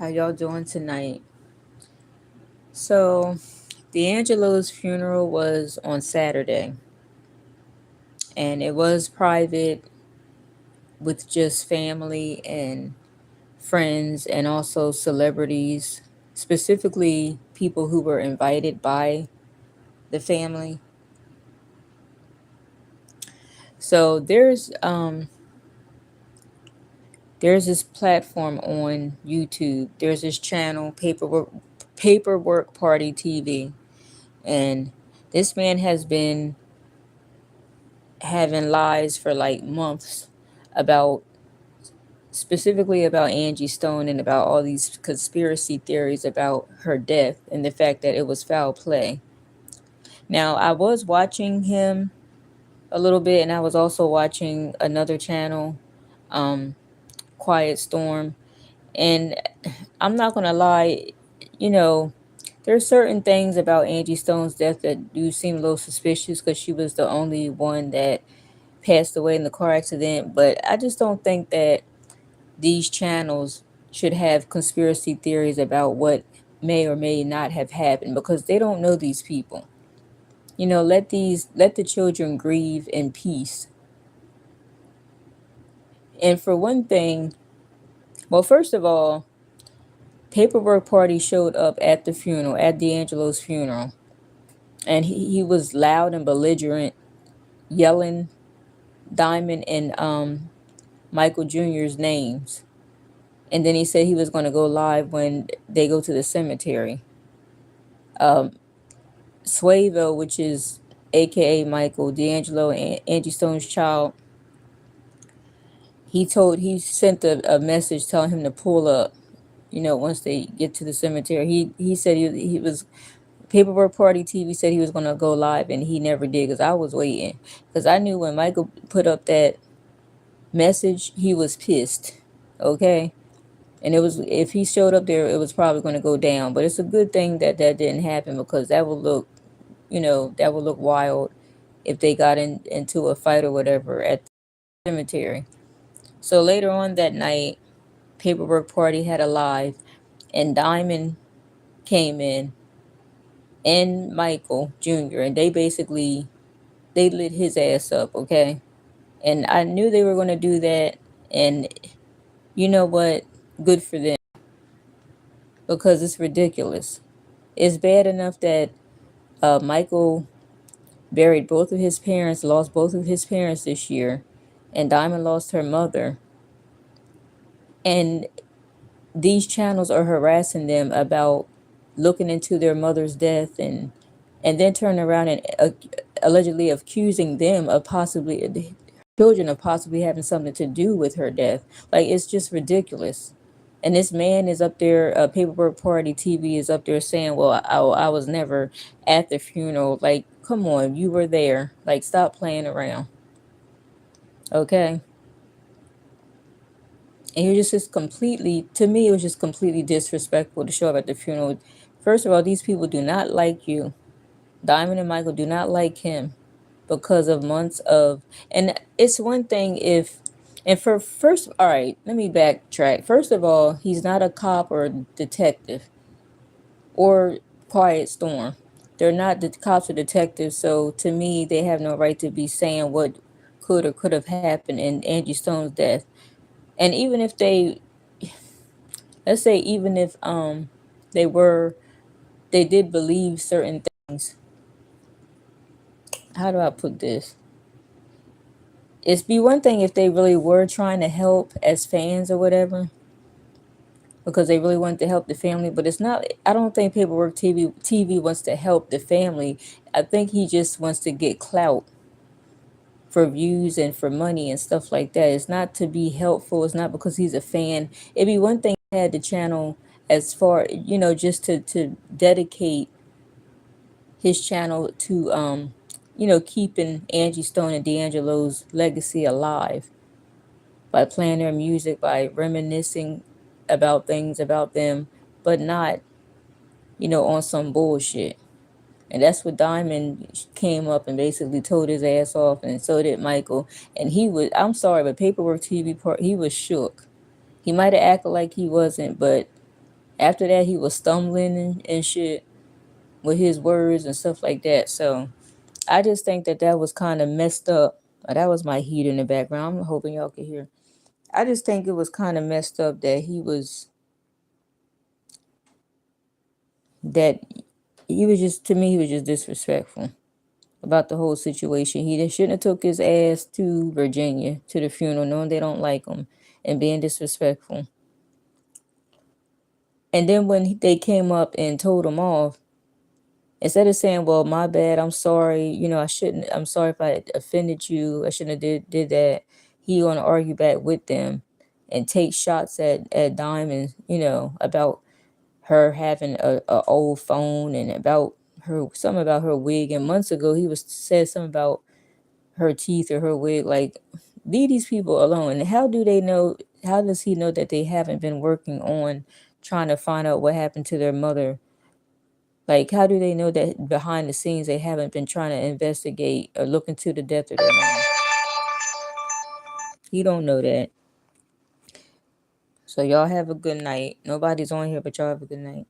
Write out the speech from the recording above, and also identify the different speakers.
Speaker 1: How y'all doing tonight? So, D'Angelo's funeral was on Saturday, and it was private with just family and friends and also celebrities, specifically people who were invited by the family. So, there's this platform on YouTube. There's this channel, Paperwork Party TV, and this man has been having lies for like months about specifically about Angie Stone and about all these conspiracy theories about her death and the fact that it was foul play. Now, I was watching him a little bit, and I was also watching another channel, um, Quiet Storm. And I'm not going to lie, you know, there's certain things about Angie Stone's death that do seem a little suspicious because she was the only one that passed away in the car accident. But I just don't think that these channels should have conspiracy theories about what may or may not have happened because they don't know these people. Let the children grieve in peace. And for one thing, well, first of all, Paperwork Party showed up at the funeral, at D'Angelo's funeral, and he was loud and belligerent, yelling Diamond and Michael Jr.'s names. And then he said he was going to go live when they go to the cemetery. Swayville, which is AKA Michael D'Angelo and Angie Stone's child, he sent a message telling him to pull up. Once they get to the cemetery, he said he was Paperwork Party TV said he was gonna go live, and he never did because I was waiting because I knew when Michael put up that message he was pissed. Okay. And it was if he showed up there, it was probably going to go down. But it's a good thing that that didn't happen because that would look wild if they got into a fight or whatever at the cemetery. So later on that night, Paperwork Party had a live, and Diamond came in and Michael Jr. and they lit his ass up, okay? And I knew they were going to do that, and you know what? Good for them because it's ridiculous. It's bad enough that Michael buried both of his parents, lost both of his parents this year, and Diamond lost her mother. And these channels are harassing them about looking into their mother's death and then turning around and allegedly accusing them of possibly the children of possibly having something to do with her death. Like it's just ridiculous. And this man is up there, Paperwork Party TV is up there saying, well, I was never at the funeral. Like, come on, you were there. Like, stop playing around. Okay. And it was just completely, to me, it was just completely disrespectful to show up at the funeral. First of all, these people do not like you. Diamond and Michael do not like him because of months of, and it's one thing if, and for first, all right, let me backtrack. First of all, he's not a cop or a detective or Quiet Storm. They're not the cops or detectives, so to me, they have no right to be saying what could or could have happened in Angie Stone's death. And even if let's say, even if they were, they did believe certain things. How do I put this? It'd be one thing if they really were trying to help as fans or whatever, because they really wanted to help the family. But it's not. I don't think Paperwork TV wants to help the family. I think he just wants to get clout for views and for money and stuff like that. It's not to be helpful. It's not because he's a fan. It'd be one thing if he had the channel as far just to dedicate his channel to keeping Angie Stone and D'Angelo's legacy alive by playing their music, by reminiscing about things about them, but not, on some bullshit. And that's what Diamond came up and basically told his ass off, and so did Michael. And I'm sorry, but Paperwork TV part, he was shook. He might have acted like he wasn't, but After that, he was stumbling and shit with his words and stuff like that. So I just think that that was kind of messed up. That was my heat in the background. I'm hoping y'all can hear. I just think it was kind of messed up that that he was just, to me, he was just disrespectful about the whole situation. He shouldn't have took his ass to Virginia to the funeral, knowing they don't like him, and being disrespectful. And then when they came up and told him off, instead of saying, "Well, my bad, I'm sorry, I shouldn't. I'm sorry if I offended you. I shouldn't have did that." He gonna argue back with them and take shots at Diamond, about her having a old phone, and about her, something about her wig. And months ago, he was said something about her teeth or her wig. Like, leave these people alone. And how do they know? How does he know that they haven't been working on trying to find out what happened to their mother? Like, how do they know that behind the scenes they haven't been trying to investigate or look into the death of their mom? He don't know that. So y'all have a good night. Nobody's on here, but y'all have a good night.